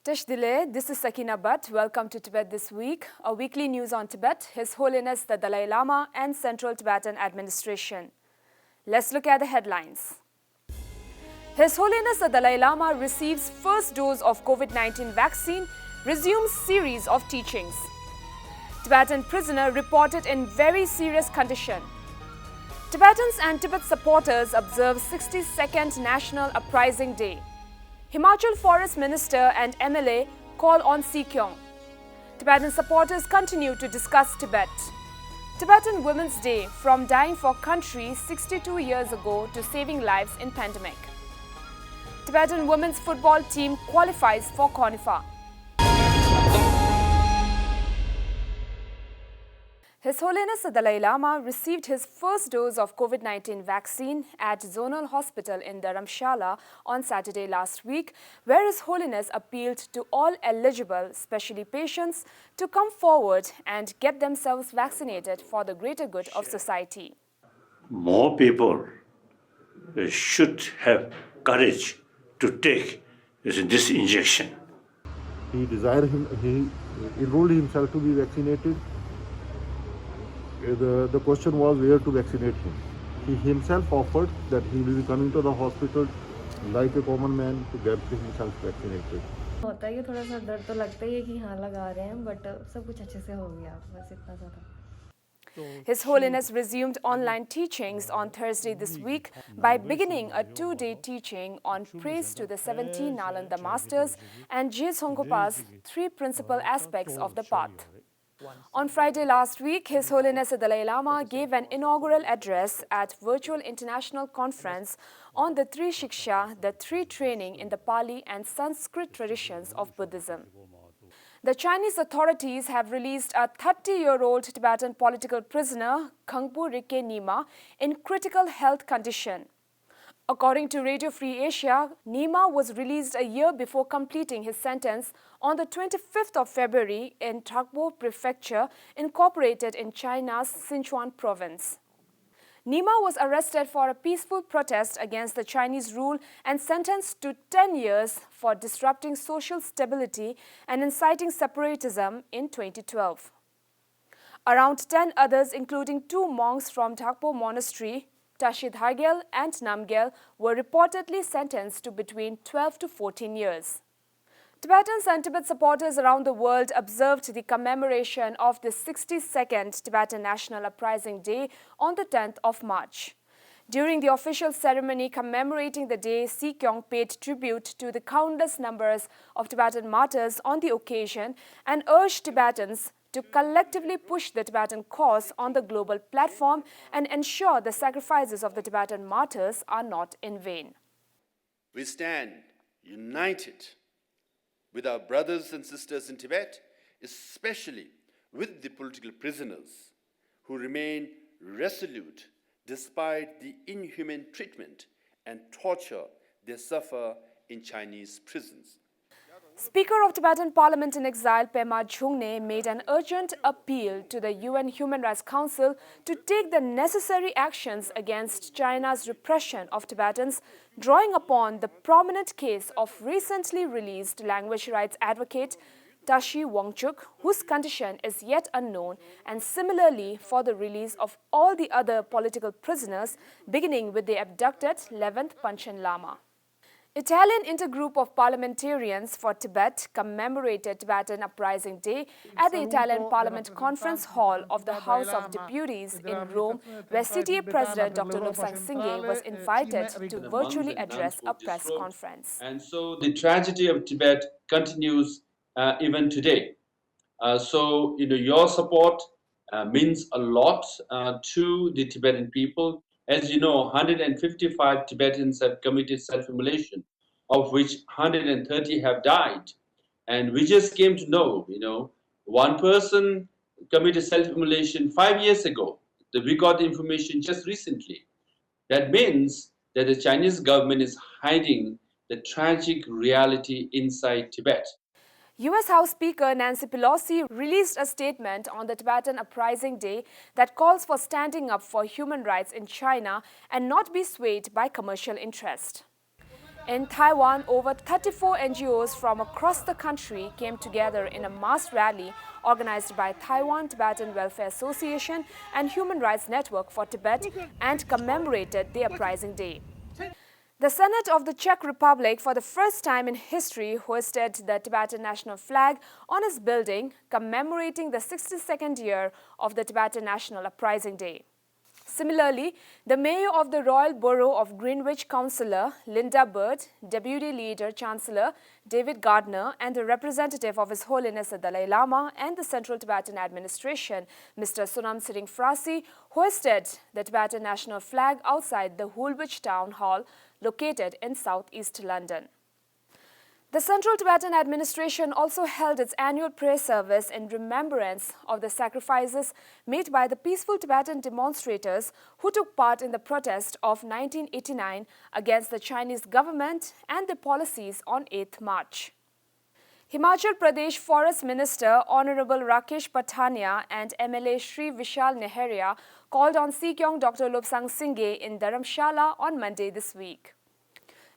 Tish Dile, this is Sakina Bhatt. Welcome to Tibet This Week, a weekly news on Tibet, His Holiness the Dalai Lama and Central Tibetan Administration. Let's look at the headlines. His Holiness the Dalai Lama receives first dose of COVID-19 vaccine, resumes series of teachings. Tibetan prisoner reported in very serious condition. Tibetans and Tibet supporters observe 62nd National Uprising Day. Himachal Forest Minister and MLA call on Sikyong. Tibetan supporters continue to discuss Tibet. Tibetan Women's Day, from dying for country 62 years ago to saving lives in pandemic. Tibetan women's football team qualifies for CONIFA. His Holiness the Dalai Lama received his first dose of COVID-19 vaccine at Zonal Hospital in Dharamshala on Saturday last week, where His Holiness appealed to all eligible, especially patients, to come forward and get themselves vaccinated for the greater good of society. More people should have courage to take this injection. He enrolled himself to be vaccinated. The question was where to vaccinate him. He himself offered that he will be coming to the hospital like a common man to get himself vaccinated. होता है कि थोड़ा सा डर तो लगता ही है कि हाँ लगा रहे हैं बट सब कुछ अच्छे से हो गया बस इतना सा था. His Holiness resumed online teachings on Thursday this week by beginning a 2-day teaching on praise to the 17 Nalanda masters and Je Tsongkhapa's 3 principal aspects of the path. On Friday last week, His Holiness the Dalai Lama gave an inaugural address at Virtual International Conference on the Tri Shiksha, the 3 training in the Pali and Sanskrit traditions of Buddhism. The Chinese authorities have released a 30-year-old Tibetan political prisoner, Khangpo Rike Nima, in critical health condition. According to Radio Free Asia, Nima was released a year before completing his sentence on the 25th of February in Thakpo Prefecture, incorporated in China's Sichuan province. Nima was arrested for a peaceful protest against the Chinese rule and sentenced to 10 years for disrupting social stability and inciting separatism in 2012. Around 10 others, including 2 monks from Thakpo Monastery, Tashi Dhargel and Namgyel, were reportedly sentenced to between 12 to 14 years. Tibetans and Tibet supporters around the world observed the commemoration of the 62nd Tibetan National Uprising Day on the 10th of March. During the official ceremony commemorating the day, Sikyong paid tribute to the countless numbers of Tibetan martyrs on the occasion and urged Tibetans to collectively push the Tibetan cause on the global platform and ensure the sacrifices of the Tibetan martyrs are not in vain. We stand united with our brothers and sisters in Tibet, especially with the political prisoners who remain resolute despite the inhuman treatment and torture they suffer in Chinese prisons. Speaker of Tibetan Parliament in Exile, Pema Chungne, made an urgent appeal to the UN Human Rights Council to take the necessary actions against China's repression of Tibetans, drawing upon the prominent case of recently released language rights advocate Tashi Wangchuk, whose condition is yet unknown, and similarly for the release of all the other political prisoners, beginning with the abducted 11th Panchen Lama. Italian intergroup of parliamentarians for Tibet commemorated Tibetan Uprising Day at the Italian Parliament Conference Hall of the House of Deputies in Rome, where CTA President Dr. Lobsang Singye was invited to virtually address a press conference. And so the tragedy of Tibet continues even today. Your support means a lot to the Tibetan people. As you know, 155 Tibetans have committed self-immolation, of which 130 have died. And we just came to know, one person committed self-immolation 5 years ago. We got the information just recently. That means that the Chinese government is hiding the tragic reality inside Tibet. U.S. House Speaker Nancy Pelosi released a statement on the Tibetan Uprising Day that calls for standing up for human rights in China and not be swayed by commercial interest. In Taiwan, over 34 NGOs from across the country came together in a mass rally organized by Taiwan Tibetan Welfare Association and Human Rights Network for Tibet and commemorated the Uprising Day. The Senate of the Czech Republic, for the first time in history, hoisted the Tibetan national flag on its building, commemorating the 62nd year of the Tibetan National Uprising Day. Similarly, the mayor of the Royal Borough of Greenwich, Councillor Linda Bird, Deputy Leader Chancellor David Gardner, and the representative of His Holiness the Dalai Lama and the Central Tibetan Administration, Mr. Sonam Siring Frasi, hoisted the Tibetan national flag outside the Woolwich Town Hall, located in southeast London. The Central Tibetan Administration also held its annual prayer service in remembrance of the sacrifices made by the peaceful Tibetan demonstrators who took part in the protest of 1989 against the Chinese government and their policies on 8th March. Himachal Pradesh Forest Minister Honorable Rakesh Pathania and MLA Shri Vishal Neheria called on Sikyong Dr. Lobsang Singye in Dharamshala on Monday this week.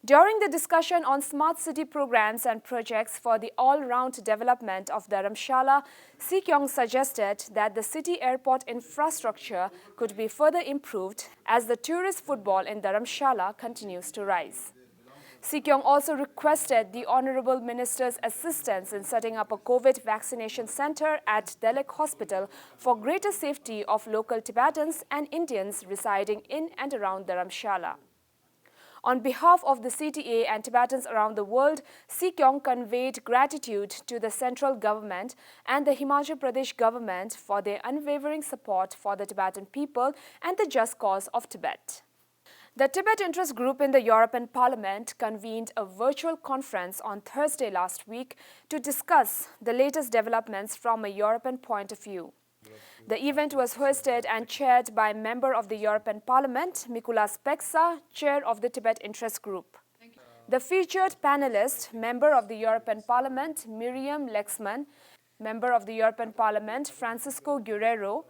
During the discussion on smart city programs and projects for the all-round development of Dharamshala, Sikyong suggested that the city airport infrastructure could be further improved as the tourist footfall in Dharamshala continues to rise. Sikyong also requested the Honorable Minister's assistance in setting up a COVID vaccination center at Delek Hospital for greater safety of local Tibetans and Indians residing in and around Dharamshala. On behalf of the CTA and Tibetans around the world, Sikyong conveyed gratitude to the central government and the Himachal Pradesh government for their unwavering support for the Tibetan people and the just cause of Tibet. The Tibet Interest Group in the European Parliament convened a virtual conference on Thursday last week to discuss the latest developments from a European point of view. The event was hosted and chaired by member of the European Parliament, Mikulas Peksa, chair of the Tibet Interest Group. The featured panelist, member of the European Parliament, Miriam Lexman, member of the European Parliament, Francisco Guerrero,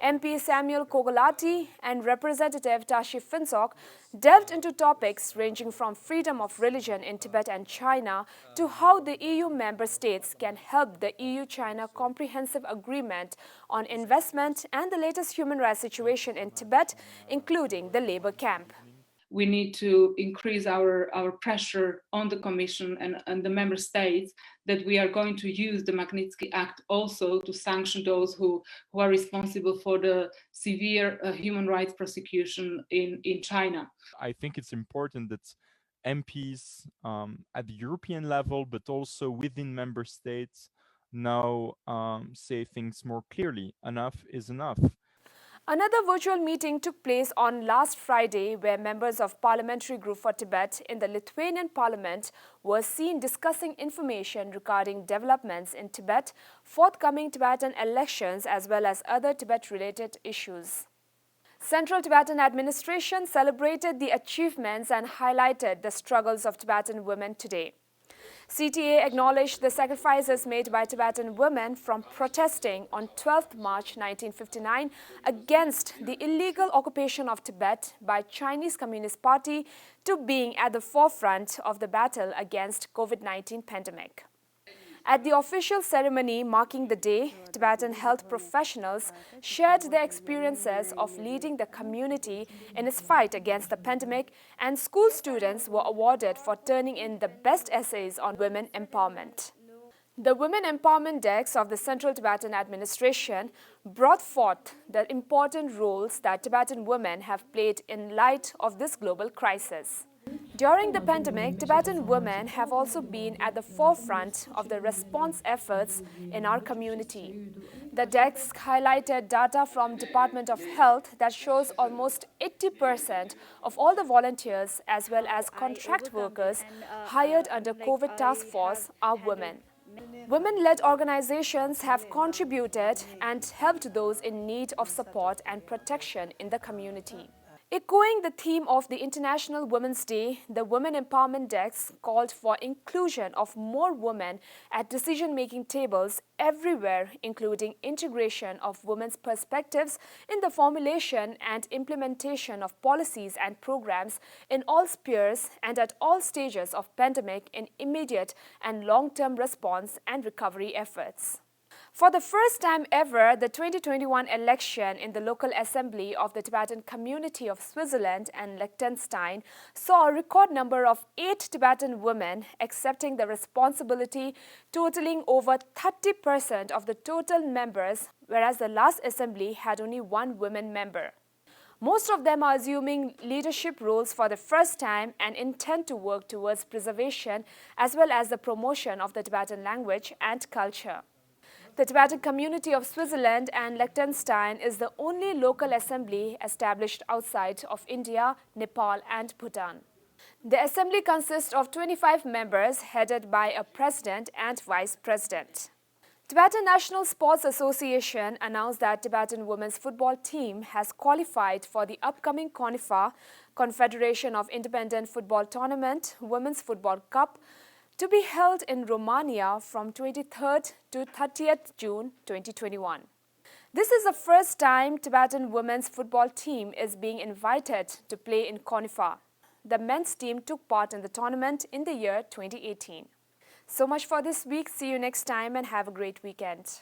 MP Samuel Kogolati and Representative Tashi Finsok delved into topics ranging from freedom of religion in Tibet and China to how the EU member states can help the EU-China Comprehensive Agreement on Investment and the latest human rights situation in Tibet, including the labor camp. We need to increase our pressure on the Commission and the member states that we are going to use the Magnitsky Act also to sanction those who are responsible for the severe human rights prosecution in China. I think it's important that MPs at the European level, but also within member states, now say things more clearly. Enough is enough. Another virtual meeting took place on last Friday where members of Parliamentary Group for Tibet in the Lithuanian Parliament were seen discussing information regarding developments in Tibet, forthcoming Tibetan elections as well as other Tibet-related issues. Central Tibetan Administration celebrated the achievements and highlighted the struggles of Tibetan women today. CTA acknowledged the sacrifices made by Tibetan women from protesting on 12th March 1959 against the illegal occupation of Tibet by Chinese Communist Party to being at the forefront of the battle against COVID-19 pandemic. At the official ceremony marking the day, Tibetan health professionals shared their experiences of leading the community in its fight against the pandemic, and school students were awarded for turning in the best essays on women empowerment. The Women Empowerment Desk of the Central Tibetan Administration brought forth the important roles that Tibetan women have played in light of this global crisis. During the pandemic, Tibetan women have also been at the forefront of the response efforts in our community. The desk highlighted data from Department of Health that shows almost 80% of all the volunteers as well as contract workers hired under COVID task force are women. Women-led organizations have contributed and helped those in need of support and protection in the community. Echoing the theme of the International Women's Day, the Women Empowerment Desk called for inclusion of more women at decision-making tables everywhere, including integration of women's perspectives in the formulation and implementation of policies and programs in all spheres and at all stages of pandemic in immediate and long-term response and recovery efforts. For the first time ever, the 2021 election in the local assembly of the Tibetan community of Switzerland and Liechtenstein saw a record number of 8 Tibetan women accepting the responsibility, totaling over 30% of the total members, whereas the last assembly had only 1 woman member. Most of them are assuming leadership roles for the first time and intend to work towards preservation as well as the promotion of the Tibetan language and culture. The Tibetan community of Switzerland and Liechtenstein is the only local assembly established outside of India, Nepal and Bhutan. The assembly consists of 25 members headed by a president and vice president. Tibetan National Sports Association announced that Tibetan women's football team has qualified for the upcoming CONIFA, Confederation of Independent Football Tournament, Women's Football Cup, to be held in Romania from 23rd to 30th June 2021. This is the first time Tibetan women's football team is being invited to play in CONIFA. The men's team took part in the tournament in the year 2018. So much for this week. See you next time and have a great weekend.